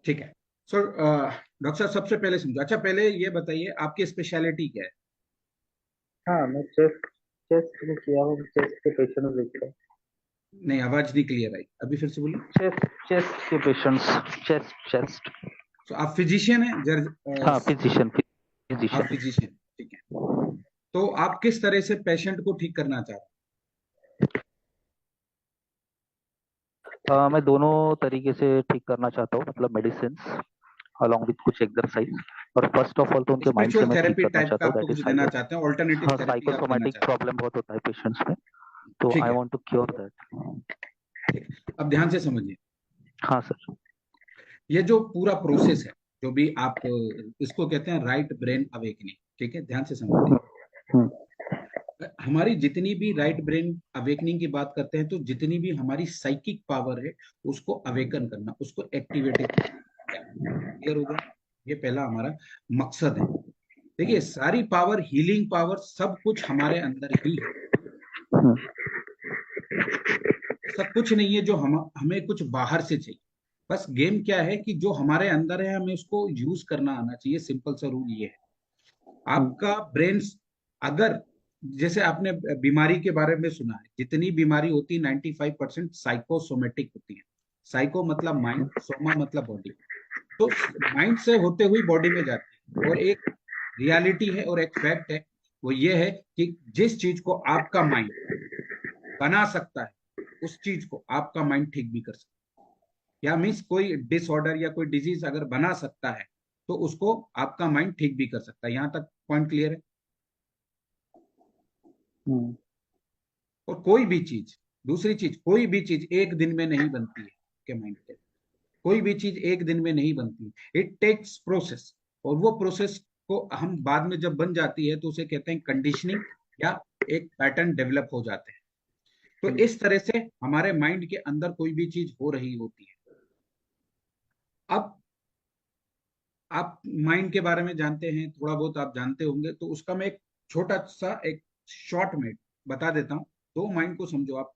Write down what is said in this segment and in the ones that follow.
ठीक है। So doctor साहब सबसे पहले समझो, अच्छा पहले ये बताइए आपकी स्पेशलिटी क्या है? हाँ, मैं चेस्ट चेस्ट में किया हूँ, चेस्ट के पेशेंट को देखता हूँ। नहीं, आवाज नहीं क्लियर आई, अभी फिर से बोलिए। चेस्ट चेस्ट के पेशेंट्स, चेस्ट चेस्ट। तो आप फिजिशियन हैं हाँ, फिजिशियन आप फिजिशियन। फिजिशियन, ठीक है। तो आप किस तरह से पेशेंट को ठीक करना चाह रहे मैं दोनों तरीके से ठीक करना चाहता हूँ, मतलब मेडिसिन अलॉन्ग विथ कुछ एक्सरसाइज। और फर्स्ट ऑफ ऑल तो हैं? उनके माइंड से स्पिरिचुअल मैं ठीक थेरेपी करना टाइप का चाहता हूँ, आपको दैट इज कुछ देना साइको। चाहते हैं, ऑल्टरनेटिव हाँ, थेरेपी आप देना साइकोसोमेटिक चाहते प्रॉब्लम बहुत होता है पेशेंट्स में, तो हैं, ठीक आई है। Want to cure that. ठीक है, अब ध्यान से समझिए। हाँ सर। ये जो पूरा प्रोसेस है, जो भी आप इसको कहते हैं राइट ब्रेन अवेकनिंग, ठीक है, ध्यान से समझिए। हम्म, हम्म, हमारी जितनी भी राइट ब्रेन अवेकनिंग की बात करते हैं, तो जितनी भी हमारी साइकिक पावर है उसको अवेकन करना, उसको एक्टिवेटेड करना, क्लियर हो गया? ये पहला हमारा मकसद है। देखिए, सारी पावर, हीलिंग पावर, सब कुछ हमारे अंदर ही है। हम्म, ऐसा कुछ नहीं है जो हम हमें कुछ बाहर से चाहिए। बस गेम क्या है कि जो हमारे अंदर है हमें उसको यूज करना आना चाहिए, सिंपल सा रूल ये है। हम्म, आपका ब्रेन, अगर, जैसे आपने बीमारी के बारे में सुना है, जितनी बीमारी होती है 95% साइकोसोमेटिक होती है। साइको मतलब माइंड, सोमा मतलब बॉडी। तो माइंड से होते हुई बॉडी में जाती है, और एक रियलिटी है और एक फैक्ट है, वो ये है कि जिस चीज को आपका माइंड बना सकता है, उस चीज को आपका माइंड ठीक भी कर सकता है। या मीन्स कोई डिसऑर्डर या कोई डिजीज अगर बना सकता है, तो उसको आपका माइंड ठीक भी कर सकता है। यहां तक पॉइंट क्लियर है? हम्म, और कोई भी चीज, दूसरी चीज, कोई भी चीज एक दिन में नहीं बनती है के माइंड के। कोई भी चीज एक दिन में नहीं बनती, इट टेक्स प्रोसेस। और वो प्रोसेस को हम बाद में जब बन जाती है तो उसे कहते हैं कंडीशनिंग, या एक पैटर्न डेवलप हो जाते हैं। तो हम्म, इस तरह से हमारे माइंड के अंदर कोई भी चीज हो रही होती है। अब आप माइंड के बारे में जानते हैं, थोड़ा बहुत आप जानते होंगे, तो उसका मैं एक छोटा सा एक शॉर्ट में बता देता हूँ। दो माइंड को समझो आप,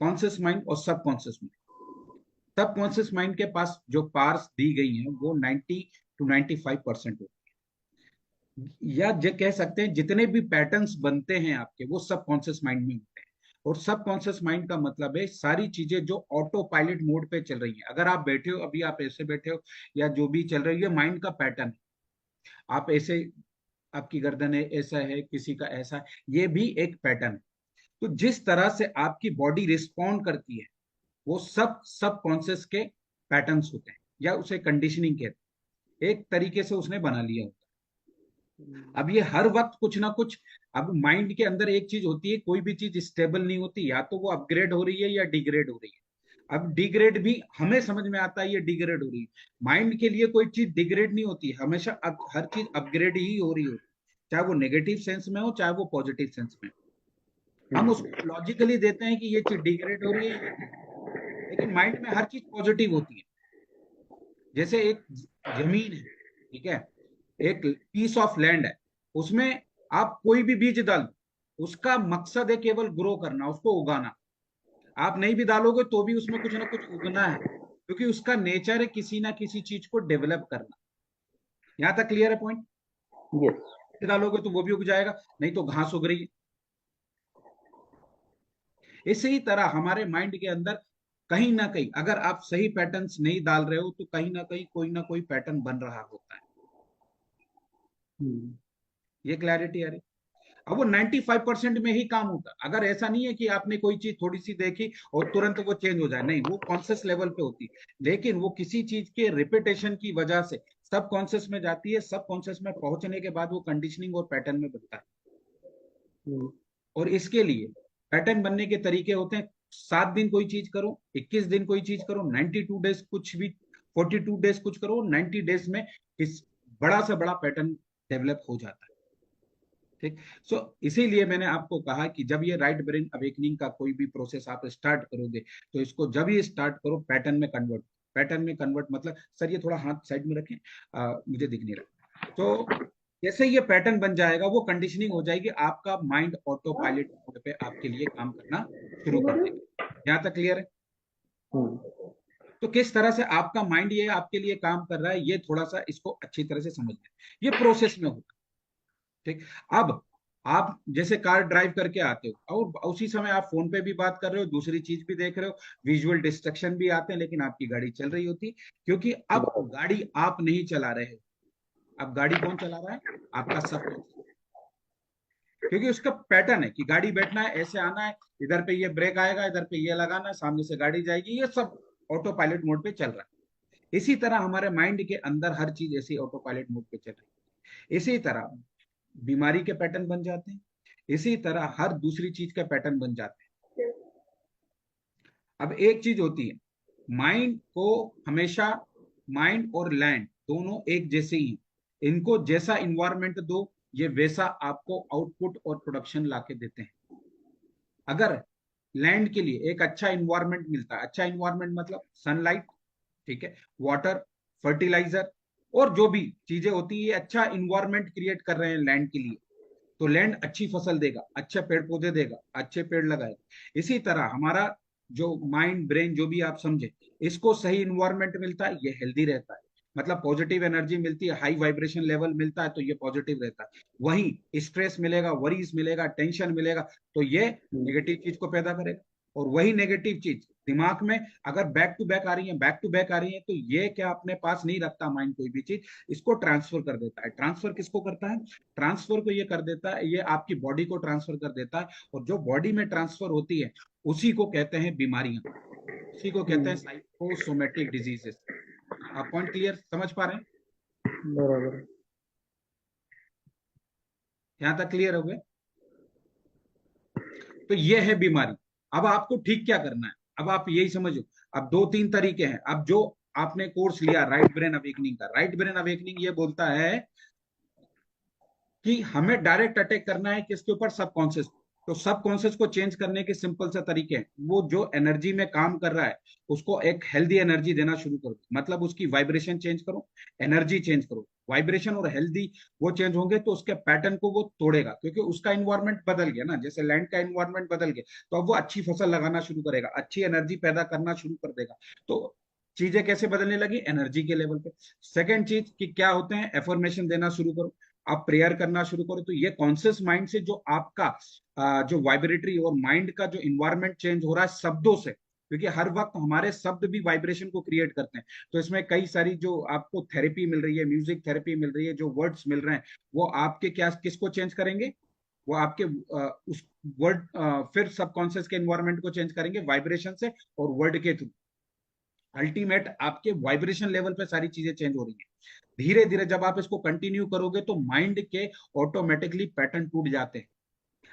कॉन्शियस माइंड और सबकॉन्शियस माइंड। सबकॉन्शियस माइंड के पास जो पार्ट्स दी गई हैं वो 90 टू 95% होती है, या जो कह सकते हैं जितने भी पैटर्न्स बनते हैं आपके, वो सबकॉन्शियस माइंड में होते हैं। और सबकॉन्शियस माइंड का मतलब है सारी चीजें जो ऑटो पायलट मोड पे चल रही हैं। अगर आप बैठे हो, अभी आप ऐसे बैठे हो, या जो भी चल रही है, माइंड का पैटर्न है। आप ऐसे, आपकी गर्दन है, ऐसा है, किसी का ऐसा है, ये भी एक पैटर्न है। तो जिस तरह से आपकी बॉडी रिस्पॉन्ड करती है, वो सब सबकॉन्शियस के पैटर्न्स होते हैं, या उसे कंडीशनिंग कहते हैं। एक तरीके से उसने बना लिया होता है। अब ये हर वक्त कुछ ना कुछ, अब माइंड के अंदर एक चीज होती है, कोई भी चीज स्टेबल नहीं होती, या तो वो अपग्रेड हो रही है या डिग्रेड हो रही है। अब डिग्रेड भी हमें समझ में आता है, ये डिग्रेड हो रही है। माइंड के लिए कोई चीज डिग्रेड नहीं होती, हमेशा हर चीज अपग्रेड ही हो रही होती है, चाहे वो नेगेटिव सेंस में हो, चाहे वो पॉजिटिव सेंस में हो। हम उसको लॉजिकली देते हैं कि ये चीज डिग्रेड हो रही है, ये डिग्रेड, लेकिन माइंड में हर चीज पॉजिटिव होती है। जैसे एक जमीन है, ठीक है, एक पीस ऑफ लैंड है, उसमें आप कोई भी बीज डाल दो, उसका मकसद है केवल ग्रो करना, उसको उगाना। आप नहीं भी डालोगे तो भी उसमें कुछ ना कुछ उगना है, क्योंकि उसका नेचर है किसी ना किसी चीज को डेवलप करना। यहां तक क्लियर है पॉइंट? यस। डालोगे तो वो भी उग जाएगा, नहीं तो घास उग रही है। इसी तरह हमारे माइंड के अंदर कहीं ना कहीं, अगर आप सही पैटर्न्स नहीं डाल रहे हो, तो कहीं ना कोई पैटर्न बन रहा होता है। हम्म, ये क्लैरिटी आ रही? अब वो 95% में ही काम होता है। अगर ऐसा नहीं है कि आपने कोई चीज थोड़ी सी देखी और तुरंत वो चेंज हो जाए, नहीं, वो कॉन्शियस लेवल पे होती है। लेकिन वो किसी चीज के रिपीटेशन की वजह से सब कॉन्शियस में जाती है, सब कॉन्शियस में पहुंचने के बाद वो कंडीशनिंग और पैटर्न में बनता है। हम्म, और इसके लिए पैटर्न बनने के तरीके होते हैं। 7 दिन कोई चीज करो, 21 दिन कोई चीज करो, 92 डेज कुछ भी, 42 डेज कुछ करो, 90 डेज में इस बड़ा से बड़ा पैटर्न डेवलप हो जाता है। ठीक। सो इसीलिए मैंने आपको कहा कि जब ये राइट ब्रेन अवेकनिंग का कोई भी प्रोसेस आप स्टार्ट करोगे, तो इसको जब ही स्टार्ट करो, पैटर्न में कन्वर्ट। पैटर्न में कन्वर्ट मतलब, सर ये थोड़ा हाथ साइड में रखें, मुझे दिख नहीं रहा। तो जैसे ये पैटर्न बन जाएगा, वो कंडीशनिंग हो जाएगी, आपका माइंड ऑटो पायलट मोड पे आपके लिए काम करना शुरू कर देगा। यहाँ तक क्लियर है? हम्म, तो किस तरह से आपका माइंड ये आपके लिए काम कर रहा है, ये थोड़ा सा इसको अच्छी तरह से समझ लें। ये प्रोसेस में होता है। ठीक। अब आप जैसे कार ड्राइव करके आते हो और उसी समय आप फोन पे भी बात कर रहे हो, दूसरी चीज भी देख रहे हो, विजुअल डिस्ट्रक्शन भी आते हैं, लेकिन आपकी गाड़ी चल रही होती है, क्योंकि अब बराबर। गाड़ी आप नहीं चला रहे हो। अब गाड़ी कौन चला रहा है? आपका सबकॉन्शियस। क्योंकि उसका पैटर्न है कि गाड़ी बैठना है, ऐसे आना है, इधर पे ये ब्रेक आएगा, इधर पे ये लगाना है, सामने से गाड़ी जाएगी, ये सब ऑटो पायलट मोड पे चल रहा है। इसी तरह हमारे माइंड के अंदर हर चीज ऐसी ऑटो पायलट मोड पे चल रही है। इसी तरह बीमारी के पैटर्न बन जाते हैं, इसी तरह हर दूसरी चीज का पैटर्न बन जाते हैं। अब एक चीज होती है, माइंड को हमेशा, माइंड और लैंड दोनों एक जैसे ही हैं। इनको जैसा इन्वायरमेंट दो, ये वैसा आपको आउटपुट और प्रोडक्शन लाके देते हैं। अगर लैंड के लिए एक अच्छा इन्वायरमेंट मिलता है, अच्छा इन्वायरमेंट मतलब सनलाइट, ठीक है, वाटर, फर्टिलाइजर और जो भी चीजें होती है, ये अच्छा इन्वायरमेंट क्रिएट कर रहे हैं लैंड के लिए, तो लैंड अच्छी फसल देगा, अच्छे पेड़ पौधे देगा, अच्छे पेड़ लगाएगा। इसी तरह हमारा जो माइंड ब्रेन जो भी आप समझे, इसको सही इन्वायरमेंट मिलता है, ये हेल्दी रहता है, मतलब पॉजिटिव एनर्जी मिलती है, हाई वाइब्रेशन लेवल मिलता है, तो ये पॉजिटिव रहता है। वहीं स्ट्रेस मिलेगा, वरीज मिलेगा, टेंशन मिलेगा, तो ये नेगेटिव चीज को पैदा करेगा। और वही नेगेटिव चीज दिमाग में अगर बैक टू बैक आ रही है, बैक टू बैक आ रही है, तो ये क्या अपने पास नहीं रखता माइंड कोई भी चीज, इसको ट्रांसफर कर देता है। ट्रांसफर किसको करता है? ट्रांसफर को ये कर देता है, ये आपकी बॉडी को ट्रांसफर कर देता है, और जो बॉडी में ट्रांसफर होती है उसी को कहते हैं बीमारियां, उसी को कहते हैं साइकोसोमेटिक डिजीजेस। आप पॉइंट क्लियर समझ पा रहे हैं? बराबर। यहां तक क्लियर हो गया? तो ये है बीमारी। अब आपको ठीक क्या करना है, अब आप यही समझो। अब दो तीन तरीके हैं। अब जो आपने कोर्स लिया राइट ब्रेन अवेकनिंग का, राइट ब्रेन अवेकनिंग ये बोलता है कि हमें डायरेक्ट अटैक करना है किसके ऊपर? सबकॉन्शियस। तो सबकॉन्शियस को चेंज करने के सिंपल से तरीके हैं। वो जो एनर्जी में काम कर रहा है, उसको एक हेल्दी एनर्जी देना शुरू करो, मतलब उसकी वाइब्रेशन चेंज करो, एनर्जी चेंज करो। वाइब्रेशन और हेल्दी वो चेंज होंगे तो उसके पैटर्न को वो तोड़ेगा, क्योंकि उसका इन्वायरमेंट बदल गया ना, जैसे लैंड का इन्वायरमेंट बदल गया, तो अब वो अच्छी फसल लगाना शुरू करेगा, अच्छी एनर्जी पैदा करना शुरू कर देगा। तो चीजें कैसे बदलने लगी? एनर्जी के लेवल पे। सेकेंड चीज कि क्या होते हैं, एफर्मेशन देना शुरू करो, आप प्रेयर करना शुरू करो। तो ये कॉन्शियस माइंड से जो आपका जो वाइब्रेटरी और माइंड का जो इन्वायरमेंट चेंज हो रहा है शब्दों से, क्योंकि हर वक्त हमारे शब्द भी वाइब्रेशन को क्रिएट करते हैं। तो इसमें कई सारी जो आपको थेरेपी मिल रही है, म्यूजिक थेरेपी मिल रही है, जो वर्ड्स मिल रहे हैं, वो आपके क्या किसको चेंज करेंगे? वो आपके उस वर्ड फिर सबकॉन्शियस के इन्वायरमेंट को चेंज करेंगे वाइब्रेशन से और वर्ड के थ्रू। अल्टीमेट आपके वाइब्रेशन लेवल पे सारी चीजें चेंज हो रही है। धीरे धीरे जब आप इसको कंटिन्यू करोगे तो माइंड के ऑटोमेटिकली पैटर्न टूट जाते हैं।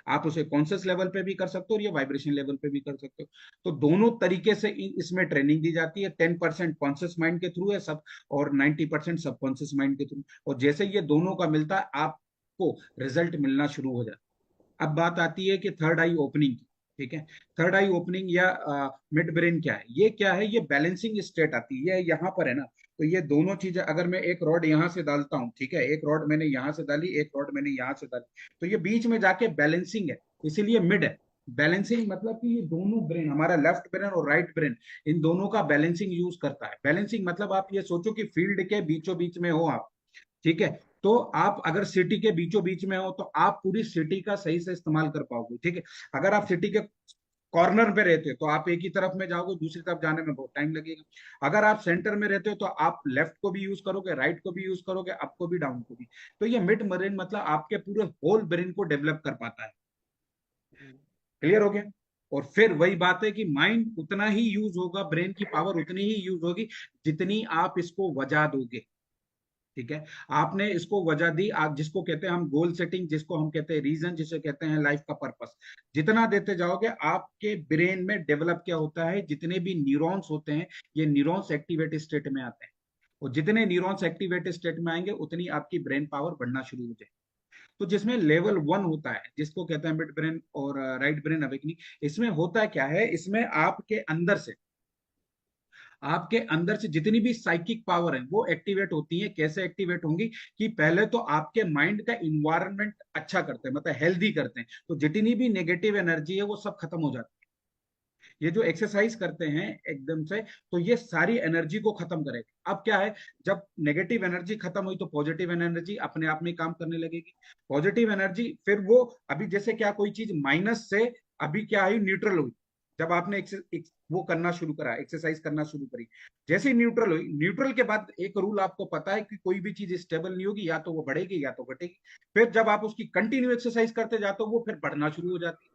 आप उसे कॉन्शियस लेवल पे भी कर सकते हो और ये वाइब्रेशन लेवल पे भी कर सकते हो। तो दोनों तरीके से इसमें ट्रेनिंग दी जाती है। 10% कॉन्शियस माइंड के थ्रू है सब, और 90% सबकॉन्शियस माइंड के थ्रू। और जैसे ये दोनों का मिलता है, आपको रिजल्ट मिलना शुरू हो जाता है। अब बात आती है कि थर्ड आई ओपनिंग की। ठीक है, थर्ड आई ओपनिंग या मिड ब्रेन क्या है? ये क्या है? ये बैलेंसिंग स्टेट आती है, ये यहाँ पर है ना। तो ये दोनों चीजें, अगर मैं एक रॉड यहाँ से डालता हूँ, ठीक है, एक रॉड मैंने यहाँ से डाली, एक रॉड मैंने यहाँ से डाली, तो ये बीच में जाके बैलेंसिंग है, इसीलिए मिड है। बैलेंसिंग मतलब कि ये दोनों ब्रेन, हमारा लेफ्ट ब्रेन और राइट ब्रेन, इन दोनों का बैलेंसिंग यूज करता है। बैलेंसिंग मतलब आप ये सोचो कि फील्ड के बीचों बीच में हो आप, ठीक है, तो आप अगर सिटी के बीचों बीच में हो तो आप पूरी सिटी का सही से इस्तेमाल कर पाओगे। ठीक है, अगर आप सिटी के कॉर्नर पे रहते हो तो आप एक ही तरफ में जाओगे, दूसरी तरफ जाने में बहुत टाइम लगेगा। अगर आप सेंटर में रहते हो तो आप लेफ्ट को भी यूज करोगे, राइट को भी यूज करोगे, अप को भी, डाउन को भी। तो ये मिड ब्रेन मतलब आपके पूरे होल ब्रेन को डेवलप कर पाता है। क्लियर हो गया? और फिर वही बात है कि माइंड उतना ही यूज होगा, ब्रेन की पावर उतनी ही यूज होगी जितनी आप इसको वजह दोगे। ठीक है, आपने इसको वजह दी, आप जिसको कहते हैं हम गोल सेटिंग, जिसको हम कहते हैं रीजन, जिसे कहते हैं लाइफ का पर्पस, जितना देते जाओगे आपके ब्रेन में डेवलप क्या होता है, जितने भी न्यूरॉन्स होते हैं ये न्यूरॉन्स एक्टिवेट स्टेट में आते हैं। और जितने न्यूरॉन्स एक्टिवेट स्टेट में आएंगे उतनी आपकी ब्रेन पावर बढ़ना शुरू हो जाएगी। तो जिसमें लेवल 1 होता है, जिसको कहते हैं मिड ब्रेन और राइट ब्रेन अवेकनिंग, इसमें होता क्या है, इसमें आपके अंदर से जितनी भी साइकिक पावर है वो एक्टिवेट होती है। कैसे एक्टिवेट होंगी? कि पहले तो आपके माइंड का इन्वायरमेंट अच्छा करते हैं, मतलब हेल्दी करते हैं, तो जितनी भी नेगेटिव एनर्जी है वो सब खत्म हो जाती है। ये जो एक्सरसाइज करते हैं एकदम से, तो ये सारी एनर्जी को खत्म करेगा। अब क्या है, जब नेगेटिव एनर्जी खत्म हुई तो पॉजिटिव एनर्जी अपने आप में काम करने लगेगी। पॉजिटिव एनर्जी फिर वो, अभी जैसे क्या कोई चीज माइनस से अभी क्या है न्यूट्रल हुई, जब आपने वो करना शुरू करा, एक्सरसाइज करना शुरू करी, जैसे ही न्यूट्रल हुई, न्यूट्रल के बाद एक रूल आपको पता है कि कोई भी चीज स्टेबल नहीं होगी, या तो वो बढ़ेगी या तो घटेगी। फिर जब आप उसकी कंटिन्यू एक्सरसाइज करते जाते हो वो फिर बढ़ना शुरू हो जाती है,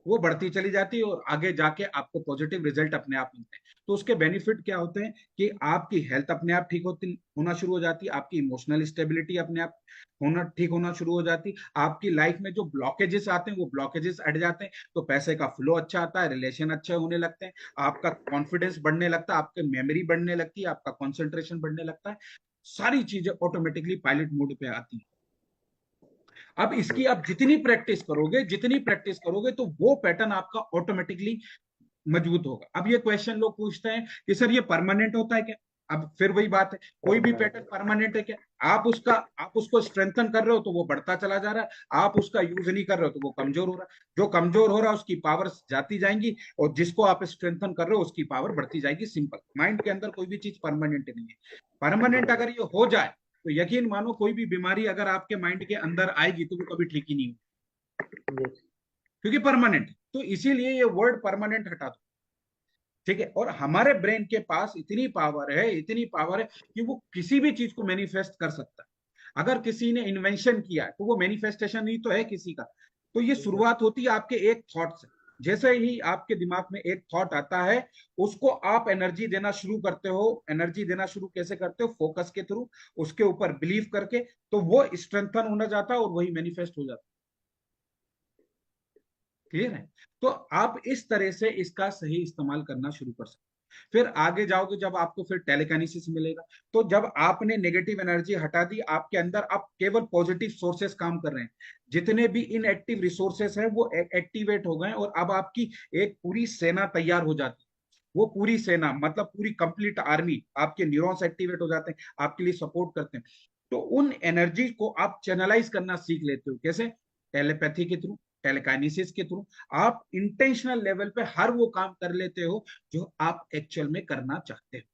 वो बढ़ती चली जाती है और आगे जाके आपको पॉजिटिव रिजल्ट अपने आप मिलते हैं। तो उसके बेनिफिट क्या होते हैं कि आपकी हेल्थ अपने आप ठीक होती होना शुरू हो जाती है, आपकी इमोशनल स्टेबिलिटी अपने आप ठीक होना शुरू हो जाती है, आपकी लाइफ में जो ब्लॉकेजेस आते हैं वो ब्लॉकेजेस हट जाते हैं, तो पैसे का फ्लो अच्छा आता है, रिलेशन अच्छे होने लगते हैं, आपका कॉन्फिडेंस बढ़ने लगता है, आपकी मेमोरी बढ़ने लगती है, आपका कॉन्सेंट्रेशन बढ़ने लगता है, सारी चीजें ऑटोमेटिकली पायलट मोड पे आती है। अब इसकी आप जितनी प्रैक्टिस करोगे तो वो पैटर्न आपका ऑटोमेटिकली मजबूत होगा। अब ये क्वेश्चन लोग पूछते हैं कि सर ये परमानेंट होता है क्या? अब फिर वही बात है, कोई भी पैटर्न परमानेंट है क्या? आप उसको स्ट्रेंथन कर रहे हो तो वो बढ़ता चला जा रहा है, आप उसका यूज नहीं कर रहे हो तो वो कमजोर हो रहा है। जो कमजोर हो रहा है उसकी पावर जाती जाएंगी, और जिसको आप स्ट्रेंथन कर रहे हो उसकी पावर बढ़ती जाएगी। सिंपल, माइंड के अंदर कोई भी चीज परमानेंट नहीं है। परमानेंट अगर ये हो जाए तो यकीन मानो कोई भी बीमारी अगर आपके माइंड के अंदर आएगी तो वो कभी ठीक ही नहीं होगी, क्योंकि परमानेंट। तो इसीलिए ये वर्ड परमानेंट हटा दो, ठीक है। और हमारे ब्रेन के पास इतनी पावर है कि वो किसी भी चीज को मैनिफेस्ट कर सकता है। अगर किसी ने इन्वेंशन किया तो वो मैनिफेस्टेशन ही तो है किसी का। तो ये शुरुआत होती है आपके एक थॉट से। जैसे ही आपके दिमाग में एक थॉट आता है, उसको आप एनर्जी देना शुरू करते हो। एनर्जी देना शुरू कैसे करते हो? फोकस के थ्रू, उसके ऊपर बिलीव करके, तो वो स्ट्रेंथन होना जाता है और वही मैनिफेस्ट हो जाता है। क्लियर है? तो आप इस तरह से इसका सही इस्तेमाल करना शुरू कर सकते हैं। फिर आगे जाओगे जब आपको फिर टेलीकाइनेसिस मिलेगा, तो जब आपने नेगेटिव एनर्जी हटा दी, आपके अंदर अब केवल पॉजिटिव सोर्सेस काम कर रहे हैं। जितने भी इनएक्टिव रिसोर्सेस हैं वो एक्टिवेट हो गए, और अब आपकी एक पूरी सेना तैयार हो जाती है। वो पूरी सेना मतलब पूरी कंप्लीट आर्मी, आपके न्यूरॉन्स एक्टिवेट हो जाते हैं, आपके लिए सपोर्ट करते हैं। तो उन एनर्जी को आप चैनलाइज करना सीख लेते हो। कैसे? टेलीपैथी के थ्रू, टेलीकाइनेसिस के थ्रू। आप इंटेंशनल लेवल पे हर वो काम कर लेते हो जो आप एक्चुअल में करना चाहते हो।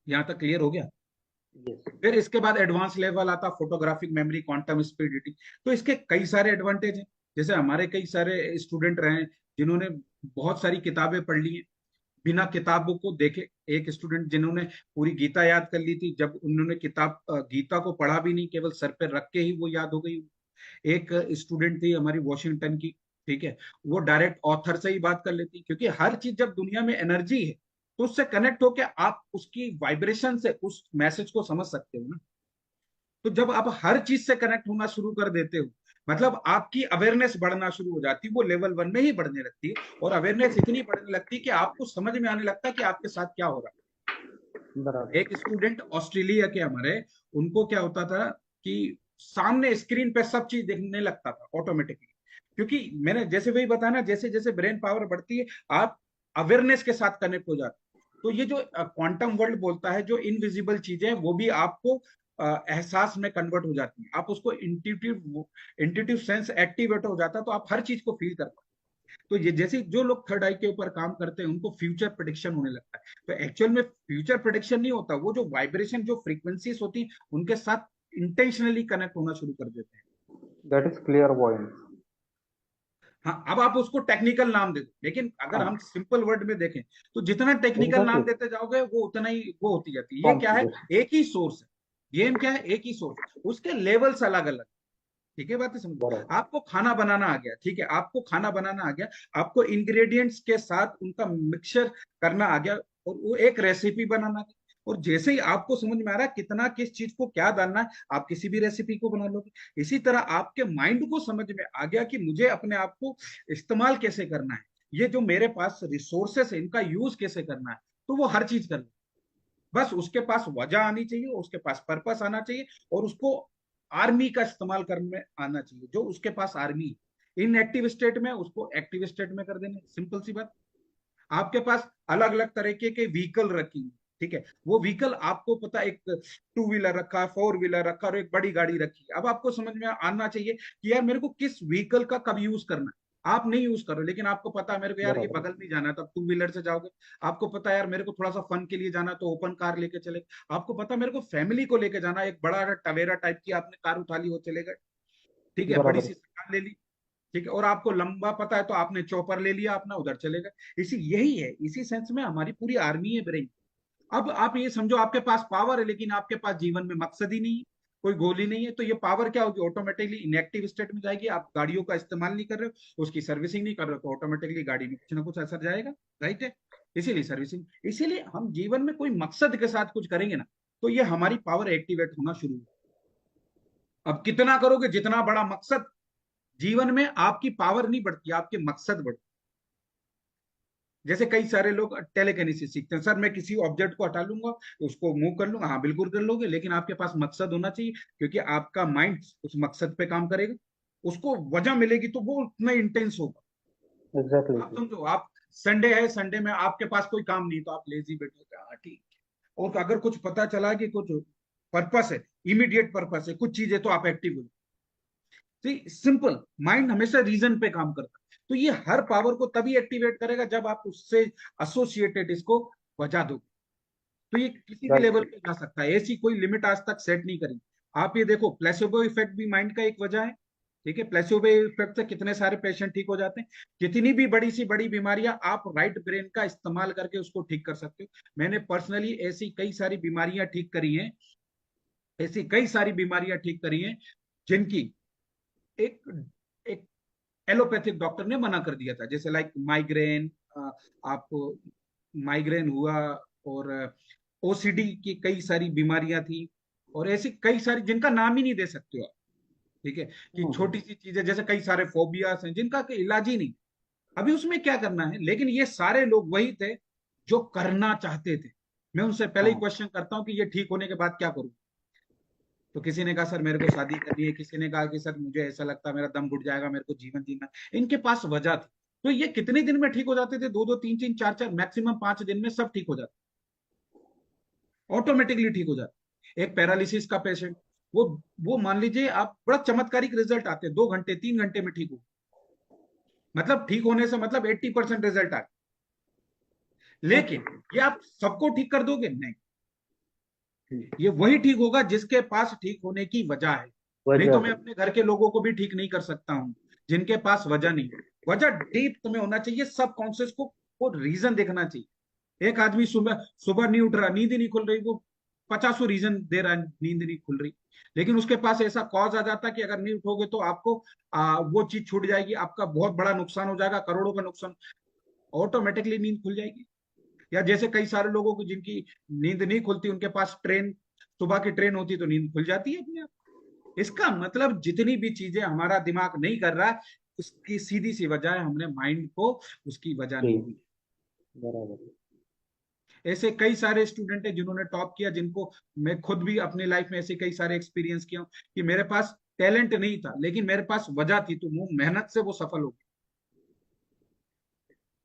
यहां तक क्लियर हो गया? फिर इसके बाद एडवांस लेवल आता, फोटोग्राफिक मेमोरी, क्वांटम स्पीड। तो इसके कई सारे एडवांटेज हैं। जैसे हमारे कई सारे स्टूडेंट रहे हैं जिन्होंने बहुत सारी किताबें पढ़ ली हैं बिना किताबों को देखे। एक स्टूडेंट जिन्होंने पूरी गीता याद कर ली थी, जब उन्होंने गीता को पढ़ा भी नहीं, केवल सर पे रख के ही वो याद हो गई। एक स्टूडेंट थी हमारी वॉशिंगटन की, ठीक है, वो डायरेक्ट ऑथर से ही बात कर लेती, क्योंकि हर चीज जब दुनिया में एनर्जी है तो उससे कनेक्ट होकर आप उसकी वाइब्रेशन से उस मैसेज को समझ सकते हो ना। तो जब आप हर चीज से कनेक्ट होना शुरू कर देते हो, मतलब आपकी अवेयरनेस बढ़ना शुरू हो जाती है, वो लेवल 1 में ही बढ़ने लगती है, और अवेयरनेस इतनी बढ़ने लगती है कि आपको समझ में आने लगता है कि आपके साथ क्या हो रहा है। एक स्टूडेंट ऑस्ट्रेलिया के हमारे, उनको क्या होता था कि सामने स्क्रीन पे सब चीज देखने लगता था ऑटोमेटिकली, क्योंकि मैंने जैसे वही बताया ना, जैसे जैसे ब्रेन पावर बढ़ती है आप अवेयरनेस के साथ कनेक्ट हो जाते हैं। तो ये जो क्वांटम वर्ल्ड बोलता है, जो इनविजिबल चीजें हैं वो भी आपको एहसास में कन्वर्ट हो जाती है। आप उसको इंट्यूटिव सेंस एक्टिवेट हो जाता है, तो आप हर चीज को फील कर पाते हैं। तो ये जैसे जो लोग थर्ड आई के ऊपर काम करते हैं उनको फ्यूचर प्रिडिक्शन होने लगता है। तो एक्चुअल में फ्यूचर प्रिडिक्शन नहीं होता, वो जो वाइब्रेशन, जो फ्रीक्वेंसीज होती है उनके साथ इंटेंशनली कनेक्ट होना शुरू कर देते हैं। That is clear point. हाँ, अब आप उसको टेक्निकल नाम दे दो, लेकिन अगर हाँ, हम सिंपल वर्ड में देखें तो जितना टेक्निकल नाम एग्जैक्टली। देते जाओगे वो उतना ही वो होती जाती है। ये क्या है? कॉम्प्लिकेट। एक ही सोर्स है। गेम क्या है? एक ही सोर्स, उसके लेवल्स अलग अलग। ठीक है, बात है समझ। बराबर। आपको खाना बनाना आ गया, ठीक है, आपको खाना बनाना आ गया, आपको इंग्रेडिएंट्स के साथ उनका मिक्सचर करना आ गया, और वो एक रेसिपी बनाना आ गया। और जैसे ही आपको समझ में आ रहा है कितना किस चीज को क्या डालना है, आप किसी भी रेसिपी को बना लोगे। इसी तरह आपके माइंड को समझ में आ गया कि मुझे अपने आप को इस्तेमाल कैसे करना है, ये जो मेरे पास रिसोर्सेस है इनका यूज कैसे करना है, तो वो हर चीज कर ले। बस उसके पास वजह आनी चाहिए, उसके पास पर्पस आना चाहिए, और उसको आर्मी का इस्तेमाल करने आना चाहिए, जो उसके पास आर्मी इनएक्टिव स्टेट में उसको एक्टिव स्टेट में कर देने। सिंपल सी बात। आपके पास अलग अलग तरीके के व्हीकल रखी, ठीक है, वो व्हीकल आपको पता, एक टू व्हीलर रखा है, फोर व्हीलर रखा है, और एक बड़ी गाड़ी रखी है। अब आपको समझ में आना चाहिए कि यार मेरे को किस व्हीकल का कब यूज करना है। आप नहीं यूज करो, लेकिन आपको पता है मेरे को यार ये बराबर। बगल में जाना है, तो आप टू व्हीलर से जाओगे। आपको पता है यार मेरे को थोड़ा सा फन के लिए जाना है, तो ओपन कार लेके चले। आपको पता है मेरे को फैमिली को लेके जाना है, एक बड़ा टवेरा टाइप की आपने कार उठा ली, वो चले गए। ठीक है, बड़ी बराबर। सी कार ले ली। ठीक है, और आपको लंबा पता है तो आपने चौपर ले लिया अपना, उधर चले गए। इसी यही है, इसी सेंस में हमारी पूरी आर्मी है ब्रेन। अब आप ये समझो आपके पास पावर है, लेकिन आपके पास जीवन में मकसद ही नहीं है, कोई गोल ही नहीं है, तो ये पावर क्या होगी, ऑटोमेटिकली इनएक्टिव स्टेट में जाएगी। आप गाड़ियों का इस्तेमाल नहीं कर रहे हो, उसकी सर्विसिंग नहीं कर रहे हो, तो ऑटोमेटिकली गाड़ी में कुछ ना कुछ असर जाएगा। राइट है, इसीलिए सर्विसिंग। इसीलिए हम जीवन में कोई मकसद के साथ कुछ करेंगे ना, तो ये हमारी पावर एक्टिवेट होना शुरू होगी। अब कितना करोगे, जितना बड़ा मकसद, जीवन में आपकी पावर नहीं बढ़ती, आपके मकसद बढ़ते। जैसे कई सारे लोग टेलीकिनेसिस सीखते हैं, सर मैं किसी ऑब्जेक्ट को हटा लूंगा, उसको मूव कर लूंगा। हाँ बिल्कुल कर लोगे, लेकिन आपके पास मकसद होना चाहिए, क्योंकि आपका माइंड उस मकसद पे काम करेगा। उसको वजह मिलेगी तो वो उतना इंटेंस होगा। आप एग्जैक्टली। समझो, आप संडे है, संडे में आपके पास कोई काम नहीं, तो आप लेजी बैठोगे, हाँ ठीक है। और अगर कुछ पता चला कि कुछ पर्पस है, इमीडिएट पर्पस है, कुछ चीजें, तो आप एक्टिव हो। सिंपल, माइंड हमेशा रीजन पे काम करता है। तो ये हर पावर को तभी एक्टिवेट करेगा जब आप उससे एसोसिएटेड इसको बजा दो। तो ये किसी भी राइट। लेवल पे जा सकता है, ऐसी कोई लिमिट आज तक सेट नहीं करी। आप ये देखो, प्लेसिबो इफेक्ट भी माइंड का एक वजह है। ठीक है, प्लेसिबो इफेक्ट से कितने सारे पेशेंट ठीक हो जाते हैं। कितनी भी बड़ी सी बड़ी बीमारियां आप राइट ब्रेन का इस्तेमाल करके उसको ठीक कर सकते हो। मैंने पर्सनली ऐसी कई सारी बीमारियां ठीक करी हैं, ऐसी कई सारी बीमारियां ठीक करी हैं जिनकी एक एक एलोपैथिक डॉक्टर ने मना कर दिया था। जैसे लाइक माइग्रेन, आपको माइग्रेन हुआ, और ओसीडी की कई सारी बीमारियां थी, और ऐसी कई सारी जिनका नाम ही नहीं दे सकते हो आप। ठीक है, कि छोटी सी चीजें, जैसे कई सारे फोबियास हैं जिनका कोई इलाज ही नहीं। अभी उसमें क्या करना है, लेकिन ये सारे लोग वही थे जो करना चाहते थे। मैं उनसे पहले ही हाँ। क्वेश्चन करता हूँ कि ये ठीक होने के बाद क्या करूँ। तो किसी ने कहा सर मेरे को शादी करनी है, किसी ने कहा कि सर मुझे ऐसा लगता है मेरा दम घुट जाएगा, मेरे को जीवन जीना है। इनके पास वजह थी। तो ये कितने दिन में ठीक हो जाते थे, दो दो तीन तीन चार चार, मैक्सिमम 5 दिन में सब ठीक हो जाता, ऑटोमेटिकली ठीक हो जाता। एक पैरालिसिस का पेशेंट, वो मान लीजिए आप, बड़ा चमत्कारिक रिजल्ट आते हैं, 2 घंटे 3 घंटे में ठीक हो। मतलब ठीक होने से मतलब 80% रिजल्ट आते। ओके। लेकिन ये आप सबको ठीक कर दोगे, नहीं। ये वही ठीक होगा जिसके पास ठीक होने की वजह है। नहीं वजह तो मैं है। अपने घर के लोगों को भी ठीक नहीं कर सकता हूं, जिनके पास वजह नहीं। वजह डीप तुम्हें होना चाहिए, सब कॉन्शियस को रीजन देखना चाहिए। एक आदमी सुबह सुबह नहीं उठ रहा, नींद ही नहीं खुल रही, वो 50 रीजन दे रहा है, नींद नहीं खुल रही। लेकिन उसके पास ऐसा कॉज आ जाता कि अगर नहीं उठोगे तो आपको वो चीज छूट जाएगी, आपका बहुत बड़ा नुकसान हो जाएगा, करोड़ों का नुकसान। ऑटोमेटिकली नींद खुल जाएगी। या जैसे कई सारे लोगों को जिनकी नींद नहीं खुलती, उनके पास ट्रेन, सुबह की ट्रेन होती तो नींद खुल जाती है अपने आप। इसका मतलब जितनी भी चीजें हमारा दिमाग नहीं कर रहा है, उसकी सीधी सी वजह है हमने माइंड को उसकी वजह जी। नहीं दी। बराबर। ऐसे कई सारे स्टूडेंट हैं जिन्होंने टॉप किया, जिनको मैं खुद भी अपनी लाइफ में ऐसे कई सारे एक्सपीरियंस किया हूं, कि मेरे पास टैलेंट नहीं था लेकिन मेरे पास वजह थी, तो वो मेहनत से वो सफल हो गए।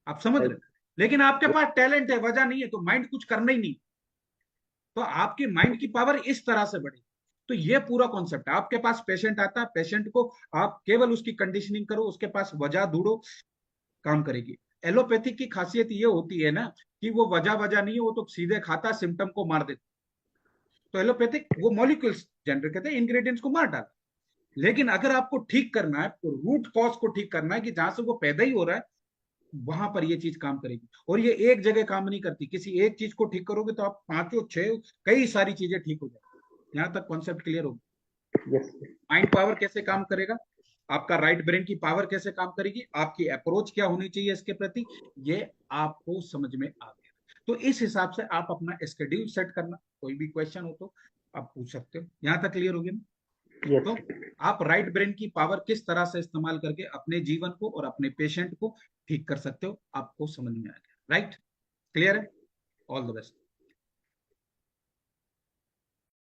आप समझ रहे राइट। हो? लेकिन आपके पास टैलेंट है, वजह नहीं है, तो माइंड कुछ करना ही नहीं। तो आपके माइंड की पावर इस तरह से बढ़ी। तो ये पूरा कॉन्सेप्ट है। आपके पास पेशेंट आता है, पेशेंट को आप केवल उसकी कंडीशनिंग करो, उसके पास वजह ढूंढो, काम करेगी। एलोपैथिक की खासियत ये होती है ना, कि वो वजह वजह नहीं है, वो तो सीधे खाता, सिम्टम को मार देता। तो एलोपैथिक वो मॉलिक्यूल्स जनरेट करते हैं, इंग्रेडिएंट्स को मार डालता। लेकिन अगर आपको ठीक करना है, तो रूट कॉज को ठीक करना है, कि जहां से वो पैदा ही हो रहा है, वहां पर ये चीज काम करेगी। और ये एक जगह काम नहीं करती, किसी एक चीज को ठीक करोगे तो आप पांचों छह कई सारी चीजें ठीक हो जाएगी। यहां तक कॉन्सेप्ट क्लियर होगा? यस। माइंड पावर कैसे काम करेगा, आपका राइट ब्रेन की पावर कैसे काम करेगी, आपकी अप्रोच क्या होनी चाहिए इसके प्रति, ये आपको समझ में आ गया। तो इस हिसाब से आप अपना स्केड्यूल सेट करना, कोई भी क्वेश्चन हो तो आप पूछ सकते हो। यहां तक क्लियर हो गया ना? यस। तो आप राइट ब्रेन की पावर किस तरह से इस्तेमाल करके अपने जीवन को और अपने पेशेंट को ठीक कर सकते हो, आपको समझ में आ गया। राइट, क्लियर है? All the best.